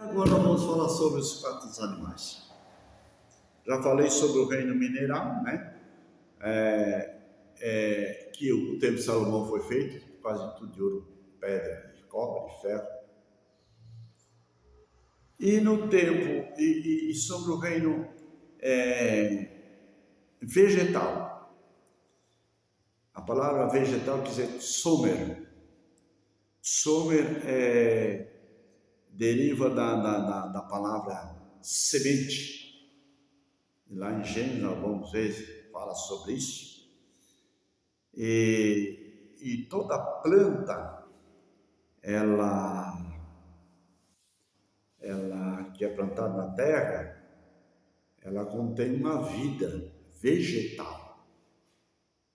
Agora vamos falar sobre os quatro animais. Já falei sobre o reino mineral, né? Que o templo de Salomão foi feito, quase tudo de ouro, pedra, de cobre, de ferro. E no tempo, e sobre o reino vegetal. A palavra vegetal quer dizer somer. Somer deriva da palavra semente. E lá em Gênesis, algumas vezes, fala sobre isso. E toda planta, ela que é plantada na terra, ela contém uma vida vegetal.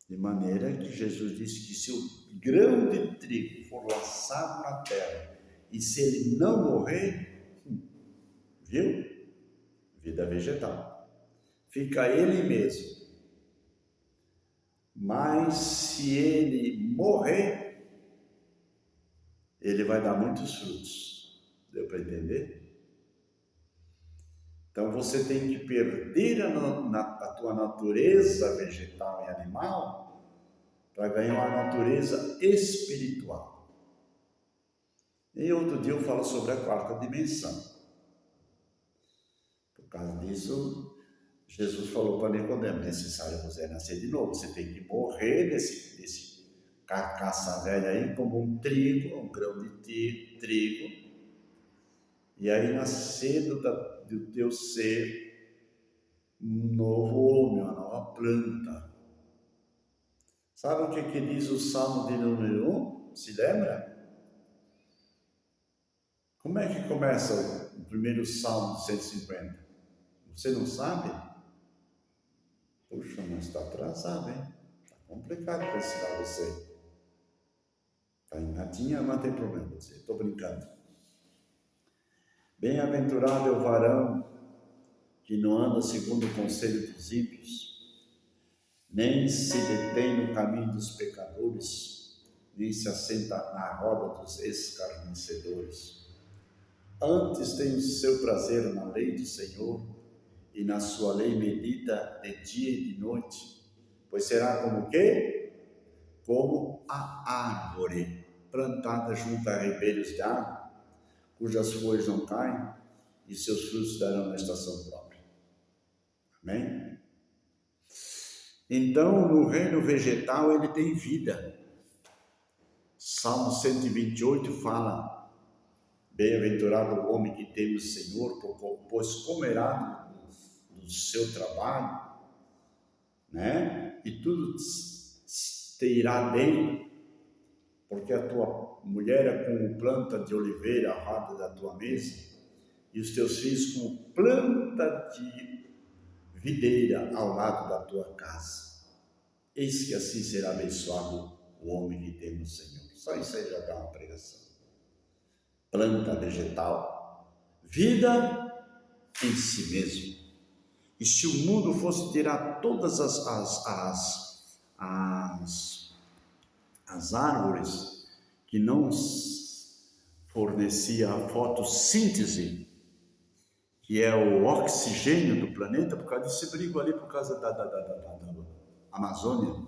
De maneira que Jesus disse que se o grão de trigo for lançado na terra, e se ele não morrer, viu? Vida vegetal. Fica ele mesmo. Mas se ele morrer, ele vai dar muitos frutos. Deu para entender? Então você tem que perder a tua natureza vegetal e animal para ganhar uma natureza espiritual. E outro dia eu falo sobre a quarta dimensão. Por causa disso, Jesus falou para Nicodemo: necessário você nascer de novo, você tem que morrer desse carcaça velha aí, como um trigo, um grão de trigo, e aí nascer do teu ser um novo homem, uma nova planta. Sabe o que diz o Salmo de número 1? Se lembra? Como é que começa o primeiro Salmo de 150? Você não sabe? Puxa, mas está atrasado, hein? Está complicado para ensinar você. Está em latinha, mas não tem problema você. Estou brincando. Bem-aventurado é o varão que não anda segundo o conselho dos ímpios, nem se detém no caminho dos pecadores, nem se assenta na roda dos escarnecedores. Antes tem o seu prazer na lei do Senhor, e na sua lei medita de dia e de noite, pois será como o quê? Como a árvore plantada junto a ribeiros de água, cujas folhas não caem, e seus frutos darão na estação própria. Amém? Então, no reino vegetal, ele tem vida. Salmo 128 fala: bem-aventurado o homem que teme o Senhor, pois comerá do seu trabalho, né? E tudo te irá bem, porque a tua mulher é como planta de oliveira à roda da tua mesa, e os teus filhos como planta de videira ao lado da tua casa. Eis que assim será abençoado o homem que teme o Senhor. Só isso aí já dá uma pregação. Planta vegetal, vida em si mesmo. E se o mundo fosse tirar todas as árvores que não fornecia a fotossíntese, que é o oxigênio do planeta, por causa desse brigo ali, por causa da Amazônia.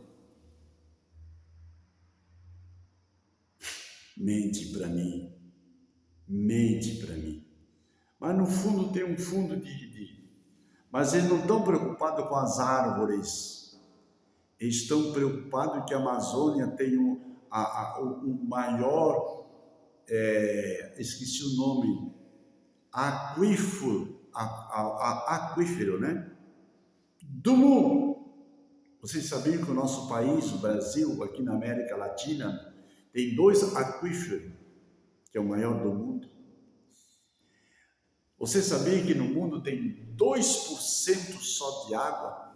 Mente para mim. Mas no fundo tem um fundo Mas eles não estão preocupados com as árvores. Eles estão preocupados que a Amazônia tem o maior, esqueci o nome, aquífero, né? Do mundo. Vocês sabiam que o nosso país, o Brasil, aqui na América Latina, tem 2 aquíferos, que é o maior do mundo? Você sabia que no mundo tem 2% só de água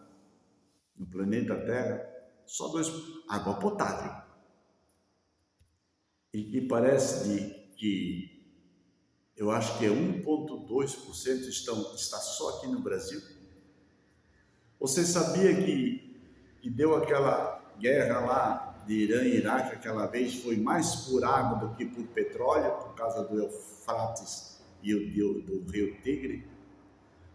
no planeta Terra? Só 2%, água potável. E parece que eu acho que é 1,2% está só aqui no Brasil. Você sabia que deu aquela guerra lá de Irã e Iraque aquela vez, foi mais por água do que por petróleo, por causa do Eufrates e do rio Tigre?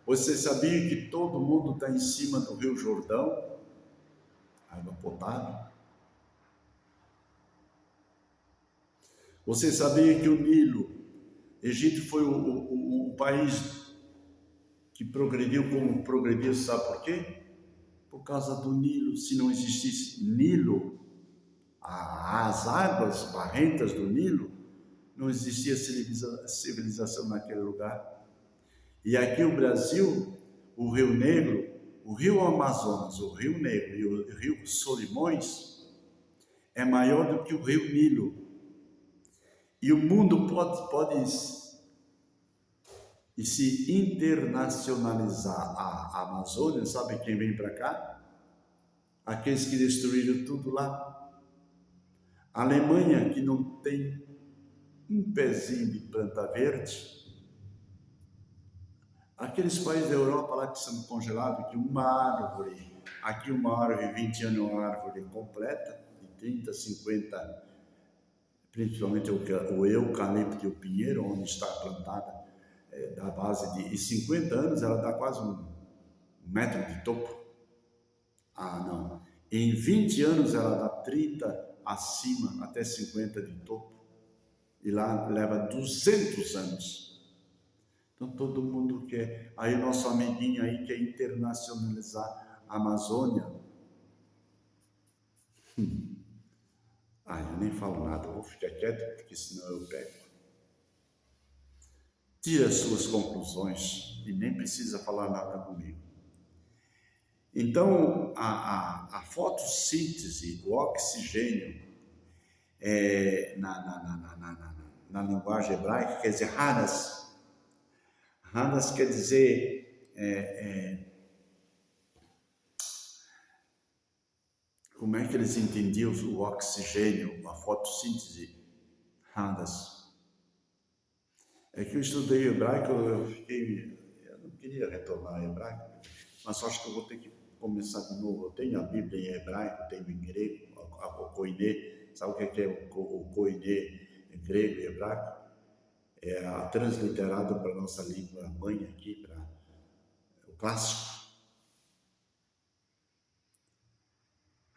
Você sabia que todo mundo está em cima do rio Jordão? Água potável. Você sabia que o Nilo, Egito foi o país que progrediu como progrediu, sabe por quê? Por causa do Nilo. Se não existisse Nilo, as águas barrentas do Nilo, não existia civilização naquele lugar. E aqui o Brasil, o Rio Negro, o Rio Amazonas, o Rio Negro e o Rio Solimões é maior do que o Rio Nilo. E o mundo pode se internacionalizar. A Amazônia, sabe quem vem para cá? Aqueles que destruíram tudo lá. A Alemanha, que não tem um pezinho de planta verde. Aqueles países da Europa lá que são congelados, que uma árvore, aqui uma árvore, 20 anos é uma árvore completa, de 30, 50, principalmente o eucalipto e o pinheiro, onde está plantada, da base de 50 anos, ela dá quase um metro de topo. Ah, não. Em 20 anos ela dá 30 acima, até 50 de topo. E lá leva 200 anos. Então todo mundo quer. Aí o nosso amiguinho aí quer internacionalizar a Amazônia. Eu nem falo nada, eu vou ficar quieto, porque senão eu pego. Tira as suas conclusões e nem precisa falar nada comigo. Então, a fotossíntese, o oxigênio, na linguagem hebraica, quer dizer Hanas. Hanas quer dizer como é que eles entendiam o oxigênio, a fotossíntese? Hanas. É que eu estudei hebraico, eu não queria retornar ao hebraico, mas acho que eu vou ter que começar de novo. Eu tenho a Bíblia em hebraico, tenho em grego, o koiné. Sabe o que é o koiné em grego e hebraico? É a transliterado para a nossa língua mãe aqui, para o clássico.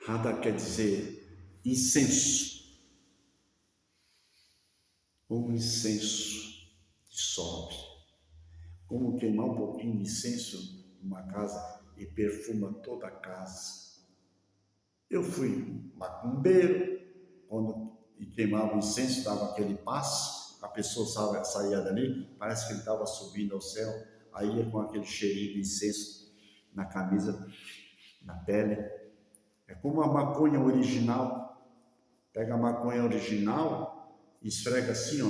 Hada quer dizer incenso. Um incenso que sobe. Como queimar um pouquinho de incenso numa casa e perfuma toda a casa. Eu fui macumbeiro, quando queimava o incenso, dava aquele passo, a pessoa saía dali, parece que ele estava subindo ao céu, aí ia com aquele cheirinho de incenso na camisa, na pele. É como a maconha original. Pega a maconha original e esfrega assim, ó.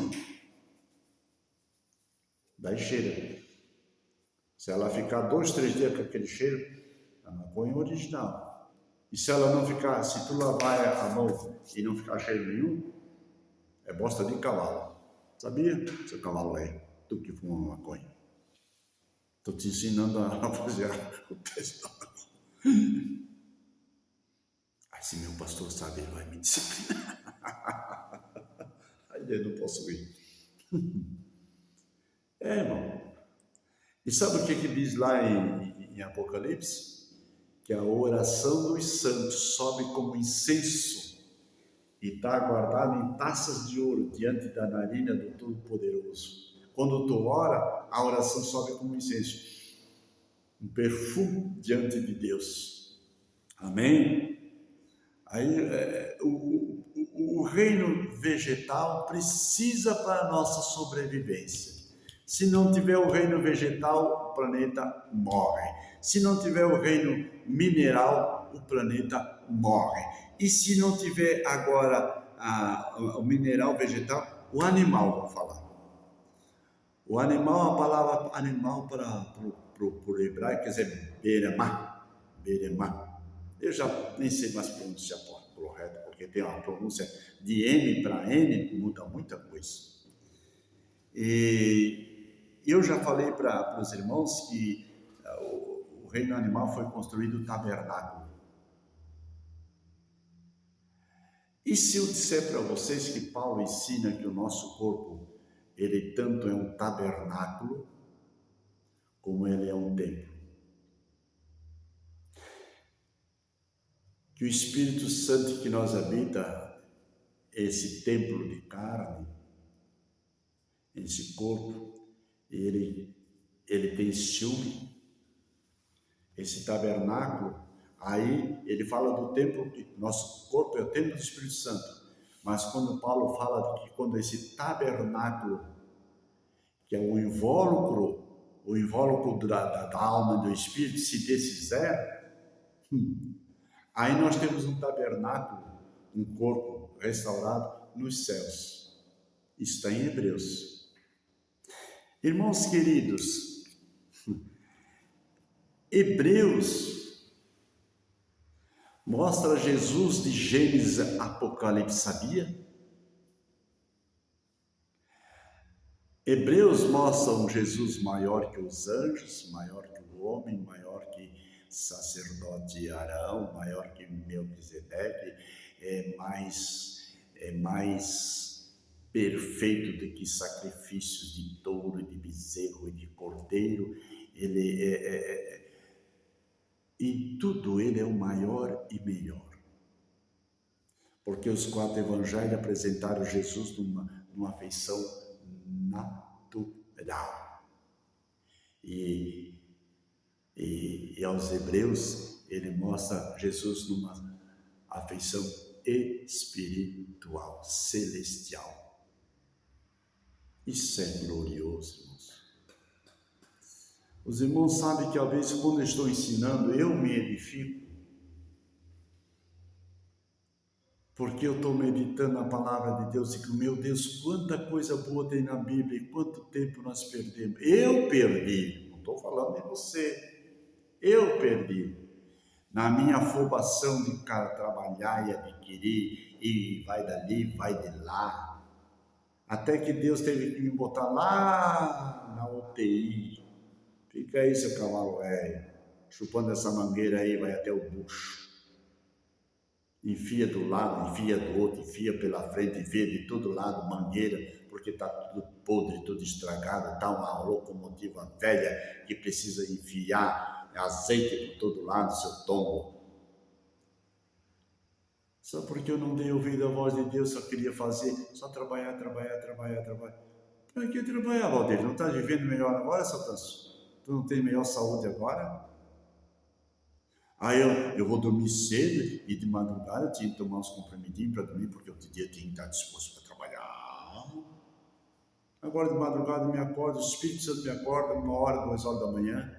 Daí cheira. Se ela ficar 2, 3 dias com aquele cheiro, a maconha original. E se ela não ficar, se tu lavar a mão e não ficar cheiro nenhum, é bosta de cavalo. Sabia? Seu cavalo é tu que fuma maconha. Estou te ensinando a fazer o teste da maconha. Se meu pastor sabe, ele vai me disciplinar. Aí eu não posso ir. Irmão. E sabe o que diz lá em Apocalipse? Que a oração dos santos sobe como incenso e está guardada em taças de ouro diante da narina do Todo-Poderoso. Quando tu ora, a oração sobe como incenso. Um perfume diante de Deus. Amém? Aí, o reino vegetal precisa para a nossa sobrevivência. Se não tiver o reino vegetal, o planeta morre. Se não tiver o reino mineral, o planeta morre. E se não tiver agora o mineral vegetal, o animal, vou falar. O animal, a palavra animal para o hebraico quer dizer beremá. Beremá. Eu já nem sei mais pronunciar correto, porque tem uma pronúncia de M para N, muda muita coisa. E eu já falei para os irmãos que o reino animal foi construído no tabernáculo. E se eu disser para vocês que Paulo ensina que o nosso corpo ele tanto é um tabernáculo, como ele é um templo. Que o Espírito Santo que nós habita, esse templo de carne, esse corpo, ele tem ciúme. Esse tabernáculo, aí ele fala do templo, nosso corpo é o templo do Espírito Santo. Mas quando Paulo fala de que quando esse tabernáculo, que é o invólucro da alma e do Espírito se desfizer, aí nós temos um tabernáculo, um corpo restaurado nos céus. Isso está em Hebreus. Irmãos queridos, Hebreus mostra Jesus de Gênesis a Apocalipse, sabia? Hebreus mostra um Jesus maior que os anjos, maior que o homem, maior que sacerdote Arão, maior que Melquisedeque, é mais perfeito do que sacrifícios de touro, de bezerro e de cordeiro. Ele em tudo ele é o maior e melhor. Porque os 4 evangelhos apresentaram Jesus numa feição natural. E aos hebreus, ele mostra Jesus numa afeição espiritual, celestial. Isso é glorioso, irmãos. Os irmãos sabem que, às vezes, quando eu estou ensinando, eu me edifico, porque eu estou meditando na palavra de Deus e que, meu Deus, quanta coisa boa tem na Bíblia e quanto tempo nós perdemos. Eu perdi, não estou falando de você, eu perdi. Na minha afobação de trabalhar e adquirir, e vai dali, vai de lá, até que Deus teve que me botar lá na UTI. Fica aí, seu cavalo velho, chupando essa mangueira aí, vai até o bucho. Enfia do lado, enfia do outro, enfia pela frente, enfia de todo lado, mangueira, porque está tudo podre, tudo estragado, está uma locomotiva velha que precisa enfiar azeite por todo lado, seu tombo. Só porque eu não dei ouvido à voz de Deus, só queria fazer, só trabalhar. Para que trabalhar, Valdir? Não está vivendo melhor agora, Satanás? Tu não tem melhor saúde agora? Aí eu vou dormir cedo e de madrugada eu tinha que tomar uns comprimidinhos para dormir, porque outro dia eu tinha que estar disposto para trabalhar. Agora de madrugada eu me acordo, o Espírito Santo me acorda, 1h, 2h da manhã,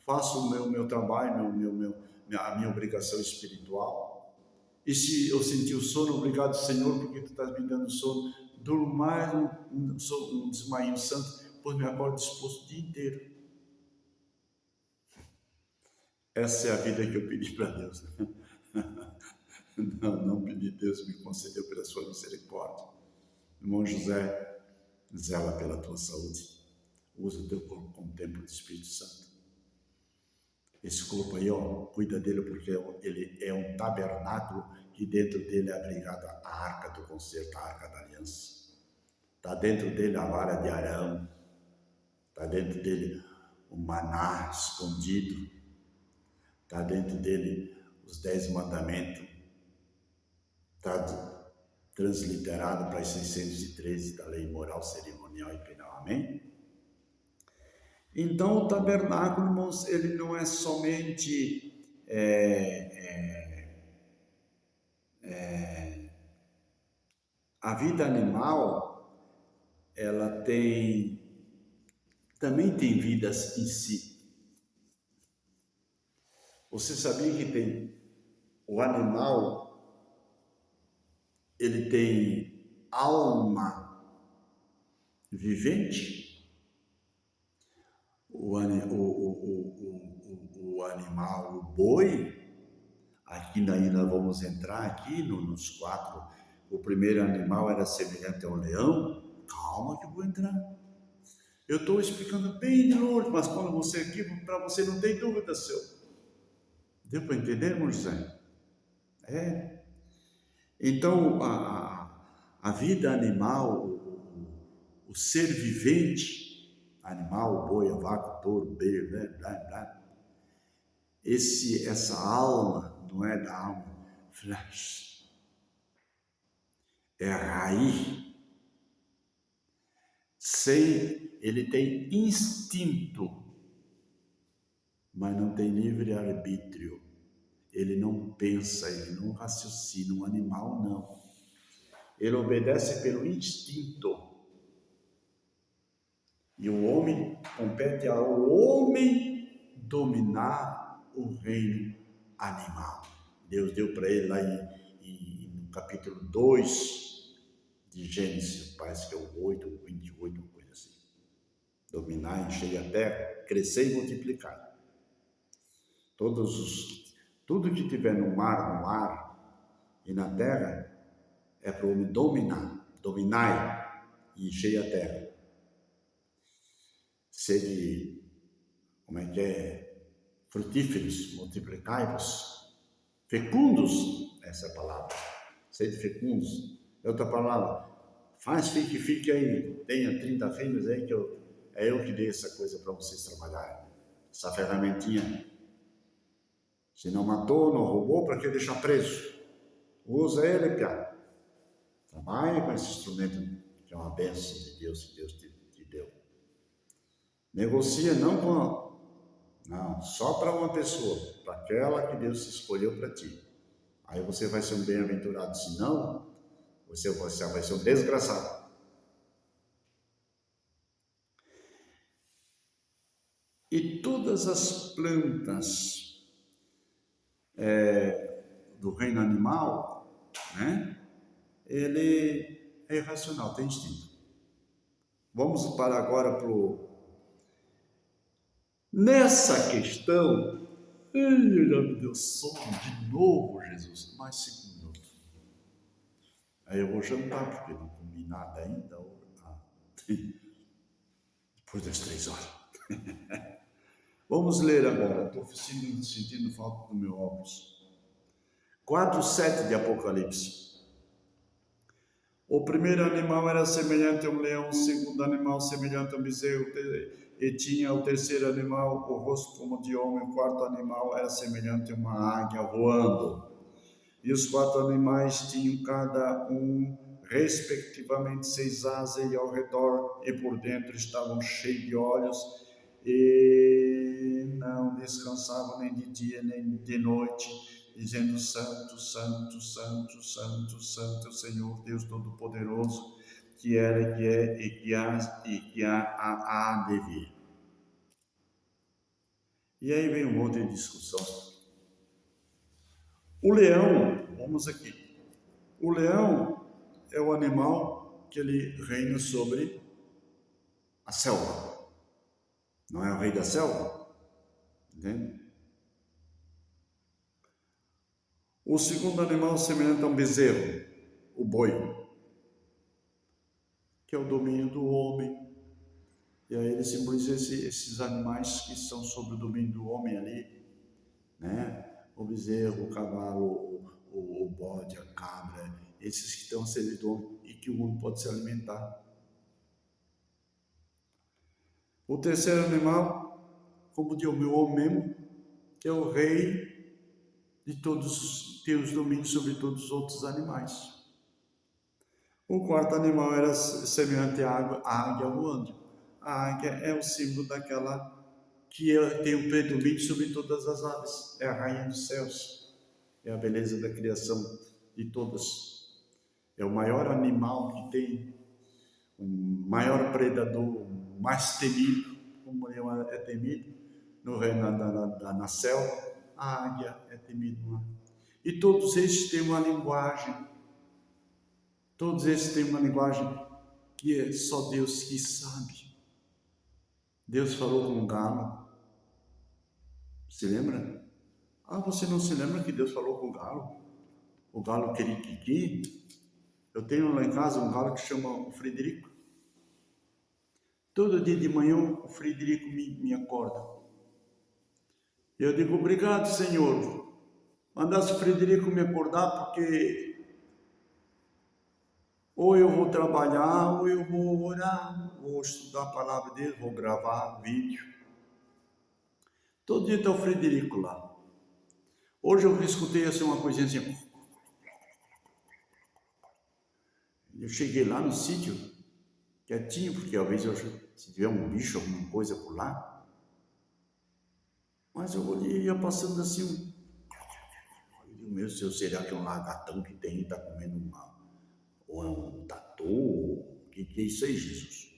faço o meu trabalho, a minha obrigação espiritual. E se eu sentir o sono, obrigado, Senhor, porque tu estás me dando sono. Durmo mais um desmaio santo, pois me acordo disposto o dia inteiro. Essa é a vida que eu pedi para Deus. Não pedi, Deus me concedeu pela sua misericórdia. Irmão José, zela pela tua saúde. Usa o teu corpo como templo do Espírito Santo. Esse corpo aí, cuida dele, porque ele é um tabernáculo que dentro dele é abrigada a arca do concerto, a arca da aliança. Está dentro dele a vara de Arão. Está dentro dele o maná escondido. Está dentro dele os 10 mandamentos. Está transliterado para as 613 da lei moral, cerimonial e penal. Amém? Então, o tabernáculo, irmãos, ele não é somente a vida animal, ela também tem vidas em si. Você sabia que tem o animal, ele tem alma vivente? O animal, o boi, aqui ainda vamos entrar aqui nos 4. O primeiro animal era semelhante ao leão. Calma que eu vou entrar. Eu estou explicando bem de longe, mas quando você aqui, para você não tem dúvida, seu. Deu para entender, irmão José? Então, a vida animal, o ser vivente, animal, boi, a vaca, o touro, o beijo, né? Blá, blá. Essa alma não é da alma, flesh, é a raiz. Ele tem instinto, mas não tem livre-arbítrio. Ele não pensa, ele não raciocina. Um animal não. Ele obedece pelo instinto. E o homem, compete ao homem dominar o reino animal. Deus deu para ele lá no capítulo 2 de Gênesis, parece que é o 8, 28, uma coisa assim. Dominar, encher a terra, crescer e multiplicar. Tudo que tiver no ar e na terra é para o homem dominar e encher a terra. Sede, frutíferos, multiplicai-vos, fecundos, essa é a palavra, sede fecundos. É outra palavra, fique aí, tenha 30 filhos aí, que eu que dei essa coisa para vocês trabalharem, essa ferramentinha. Se não matou, não roubou, para que deixar preso? Usa ele, piá. Trabalhe com esse instrumento, que é uma bênção de Deus, que Deus te deu. Negocia não, só para uma pessoa, para aquela que Deus escolheu para ti. Aí você vai ser um bem-aventurado, senão você vai ser um desgraçado. E todas as plantas do reino animal, né? Ele é irracional, tem instinto. Vamos para agora nessa questão. Ele já me deu sono de novo, Jesus. Mais 5 minutos. Aí eu vou jantar, porque não comi nada ainda. Depois das 3 horas. Vamos ler agora. Estou sentindo falta do meu óculos. 4:7 de Apocalipse. O primeiro animal era semelhante a um leão, o segundo animal semelhante a um bezerro, e tinha o terceiro animal o rosto como de homem, o quarto animal era semelhante a uma águia voando. E os 4 animais tinham cada um, respectivamente, 6 asas, e ao redor e por dentro estavam cheios de olhos, e não descansavam nem de dia nem de noite, dizendo: Santo, Santo, Santo, Santo, Santo, Senhor Deus Todo-Poderoso, que era, que é e que há de vir. E aí vem um monte de discussão. O leão, vamos aqui. O leão é o animal que ele reina sobre a selva. Não é o rei da selva? Entende? O segundo animal semelhante a um bezerro, o boi, que é o domínio do homem. E aí ele simboliza esses animais que são sob o domínio do homem ali, né? O bezerro, o cavalo, o bode, a cabra, esses que estão a serviço do homem e que o homem pode se alimentar. O terceiro animal, como diz o meu homem mesmo, que é o rei de todos, tem os domínios sobre todos os outros animais. O quarto animal era semelhante à águia voando. A águia é o símbolo daquela que tem o predomínio sobre todas as aves. É a rainha dos céus. É a beleza da criação de todas. É o maior animal que tem, o maior predador, o mais temido, como é temido na selva. A águia é temida. E todos esses têm uma linguagem. Todos esses têm uma linguagem que é só Deus que sabe. Deus falou com o galo. Se lembra? Você não se lembra que Deus falou com o galo? O galo Queriquiqui? Eu tenho lá em casa um galo que chama o Frederico. Todo dia de manhã o Frederico me acorda. Eu digo: obrigado, Senhor. Mandasse o Frederico me acordar, porque ou eu vou trabalhar ou eu vou orar. vou estudar a palavra dele, vou gravar vídeo. Todo dia está o Frederico lá. Hoje eu escutei assim uma coisinha assim. Eu cheguei lá no sítio, quietinho, porque às vezes se tiver um bicho, alguma coisa por lá. Mas eu olhei, ia passando assim, meu Deus, será que é um lagartão que tem, está comendo ou é um tatu? O que é isso aí, Jesus?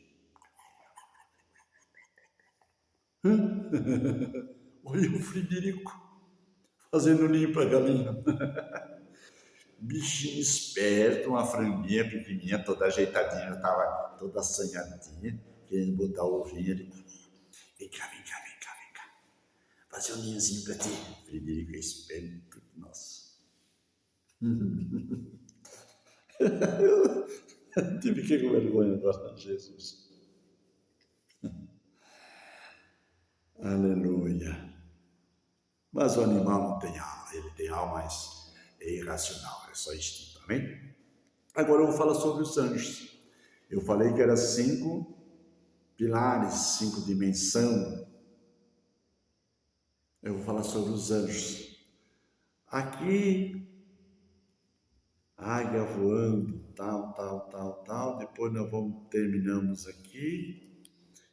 Olha o Frederico fazendo ninho para galinha. Bichinho esperto, uma franguinha pequenininha, toda ajeitadinha, estava toda assanhadinha, querendo botar o ovinho ali. Vem cá, vem cá, vem cá, vem cá. Fazer um ninhozinho para ti. Frederico é esperto, nossa. Tive que ir com vergonha agora, Jesus. Aleluia. Mas o animal não tem alma, ele tem alma, mas é irracional, é só instinto, amém? Agora eu vou falar sobre os anjos. Eu falei que eram 5 pilares, 5 dimensões. Eu vou falar sobre os anjos. Aqui, águia voando, tal. Depois nós terminamos aqui.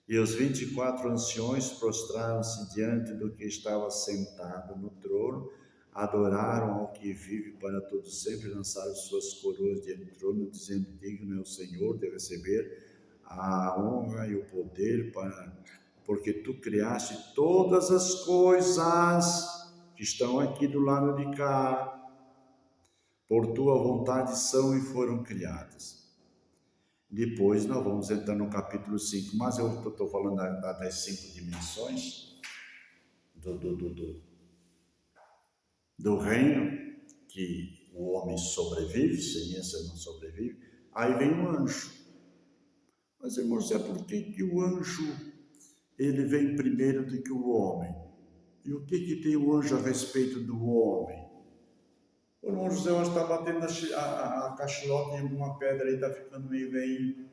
E os 24 anciões prostraram-se diante do que estava sentado no trono, adoraram ao que vive para todo sempre, lançaram suas coroas diante do trono, dizendo: digno é o Senhor de receber a honra e o poder, porque tu criaste todas as coisas que estão aqui do lado de cá, por tua vontade são e foram criadas. Depois nós vamos entrar no capítulo 5, mas eu estou falando das 5 dimensões do reino, que o homem sobrevive, sem essa não sobrevive. Aí vem o anjo. Mas, irmãos, por que o anjo ele vem primeiro do que o homem? E o que tem o anjo a respeito do homem? O irmão José hoje está batendo a cachilota em alguma pedra e está ficando meio velhinho.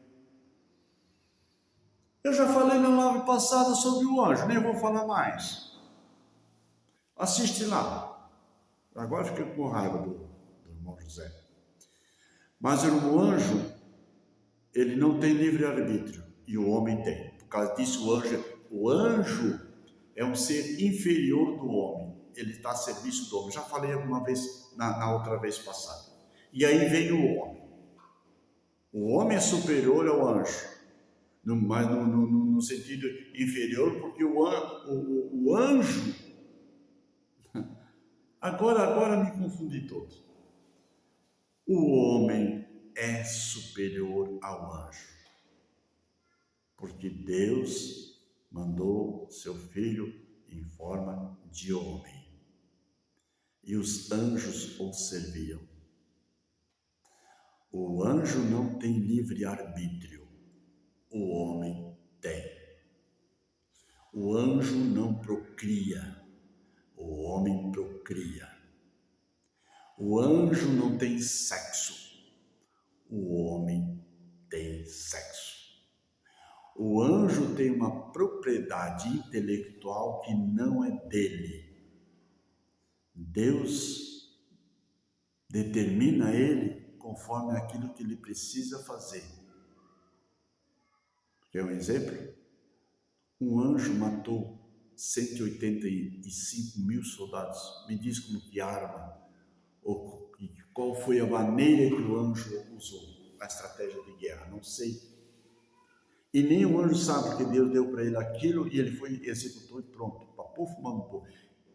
Eu já falei na live passada sobre o anjo, nem vou falar mais. Assiste lá. Agora fica com raiva do irmão José. Mas o anjo, ele não tem livre-arbítrio e o homem tem. Por causa disso, o anjo é um ser inferior do homem. Ele está a serviço do homem. Já falei alguma vez, na outra vez passada. E aí vem o homem. O homem é superior ao anjo. Mas no sentido inferior, porque o anjo, agora me confundi todo. O homem é superior ao anjo, porque Deus mandou seu filho em forma de homem, e os anjos o serviam. O anjo não tem livre-arbítrio. O homem tem. O anjo não procria, o homem procria. O anjo não tem sexo, o homem tem sexo. O anjo tem uma propriedade intelectual que não é dele. Deus determina ele conforme aquilo que ele precisa fazer. Quer um exemplo? Um anjo matou 185 mil soldados. Me diz como que arma, ou qual foi a maneira que o anjo usou, a estratégia de guerra, não sei. E nem o anjo sabe que Deus deu para ele aquilo e ele foi, executou e pronto. Papufo, mampo.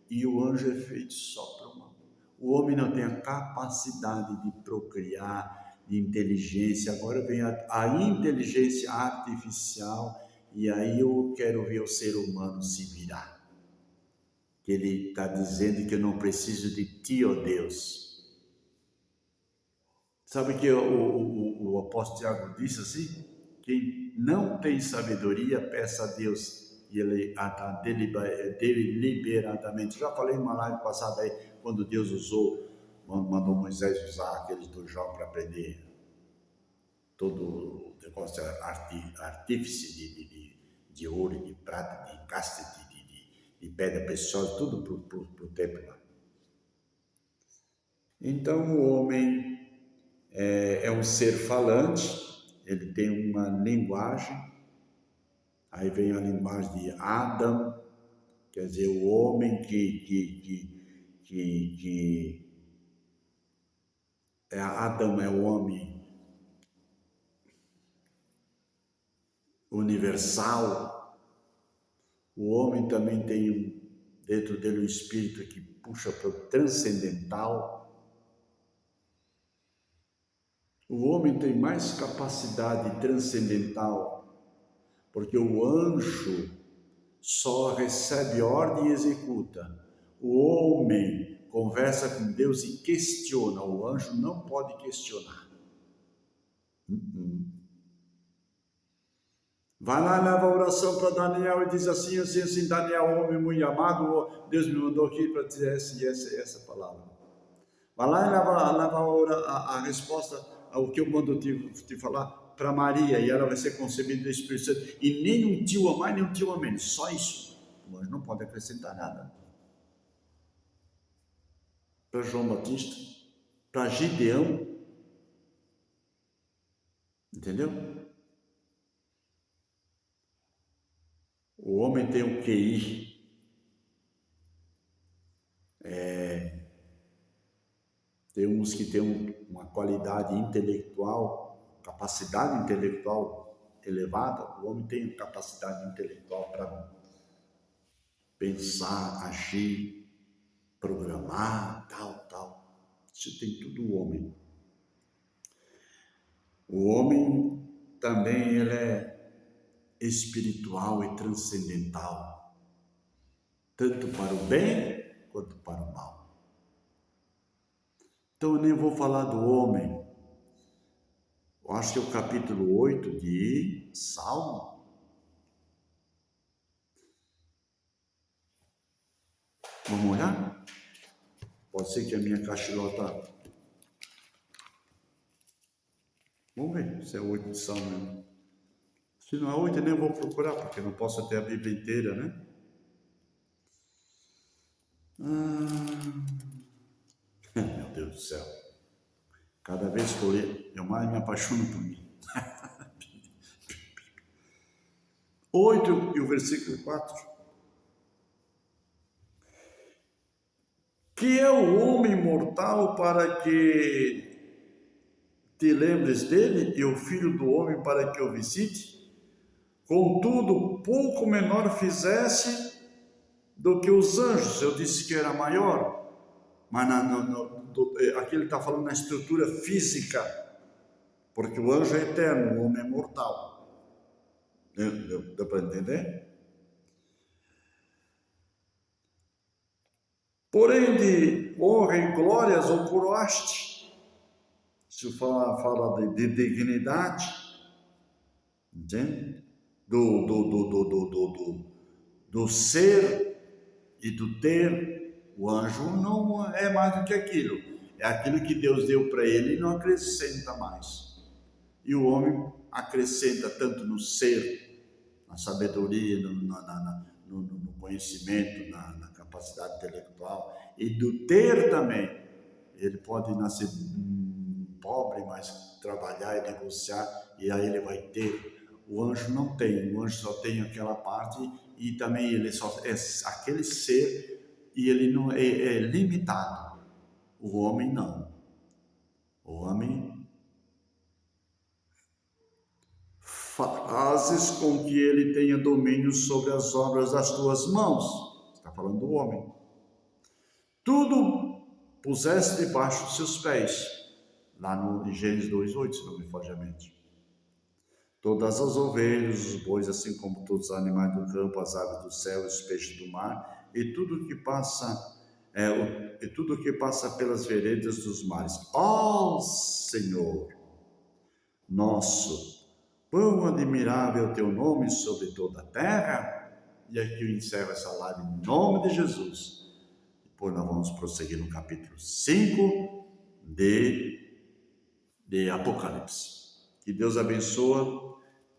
E o anjo é feito só para o mal. O homem não tem a capacidade de procriar, de inteligência. Agora vem a inteligência artificial. E aí eu quero ver o ser humano se virar. Que ele está dizendo que eu não preciso de ti, ó Deus. Sabe que o apóstolo Tiago disse assim? Quem não tem sabedoria, peça a Deus. E ele ata deliberadamente. Já falei numa live passada aí, quando Deus mandou Moisés usar aqueles 2 jogos para aprender todo o negócio artífice de ouro, de prata, de encaste, de pedra preciosa, tudo para o templo lá. Então o homem é um ser falante, ele tem uma linguagem, aí vem a linguagem de Adão, quer dizer, o homem Adão é o homem universal. O homem também tem dentro dele um espírito que puxa para o transcendental. O homem tem mais capacidade transcendental, porque o anjo só recebe ordem e executa. O homem conversa com Deus e questiona. O anjo não pode questionar. Vai lá e leva a oração para Daniel e diz assim, assim, assim, Daniel, homem muito amado, Deus me mandou aqui para dizer essa palavra. Vai lá e leva a resposta ao que eu mando te falar para Maria, e ela vai ser concebida do Espírito Santo. E nem um tio a mais, nem um tio a menos, só isso. O anjo não pode acrescentar nada. Para João Batista, para Gideão, entendeu? O homem tem um QI, tem uns que têm uma qualidade intelectual, capacidade intelectual elevada. O homem tem capacidade intelectual para pensar, agir, programar, tal. Isso tem tudo o homem. O homem também ele é espiritual e transcendental, tanto para o bem quanto para o mal. Então eu nem vou falar do homem. Eu acho que é o capítulo 8 de Salmo. Vamos olhar? Pode ser que a minha cachilota... Vamos ver se é 8 de Salmo. Se não é 8, eu nem vou procurar, porque não posso ter a Bíblia inteira, né? Meu Deus do céu. Cada vez que eu leio, eu mais me apaixono por mim. 8 e o versículo 4. Que é o homem mortal para que te lembres dele, e o filho do homem para que o visite? Contudo, pouco menor fizesse do que os anjos. Eu disse que era maior, mas aqui ele está falando na estrutura física, porque o anjo é eterno, o homem é mortal. Deu para entender? Porém, de honra e glórias o coroaste. Isso fala de dignidade, entende? Do ser e do ter. O anjo não é mais do que aquilo. É aquilo que Deus deu para ele e não acrescenta mais. E o homem acrescenta tanto no ser, na sabedoria, no conhecimento, na capacidade intelectual, e do ter também. Ele pode nascer pobre, mas trabalhar e negociar, e aí ele vai ter. O anjo não tem, o anjo só tem aquela parte, e também ele só é aquele ser, e ele não é limitado. O homem não. O homem fazes com que ele tenha domínio sobre as obras das tuas mãos. Está falando do homem. Tudo puseste debaixo dos seus pés. Lá no Gênesis 2:8, se não me foge a mente. Todas as ovelhas, os bois, assim como todos os animais do campo, as aves do céu, os peixes do mar, e tudo que passa pelas veredas dos mares. Ó Senhor, nosso, quão admirável é o teu nome sobre toda a terra. E aqui eu encerro essa live em nome de Jesus. Depois nós vamos prosseguir no capítulo 5 de Apocalipse. Que Deus abençoe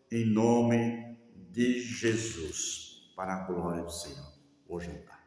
em nome de Jesus, para a glória do Senhor. Vou jantar.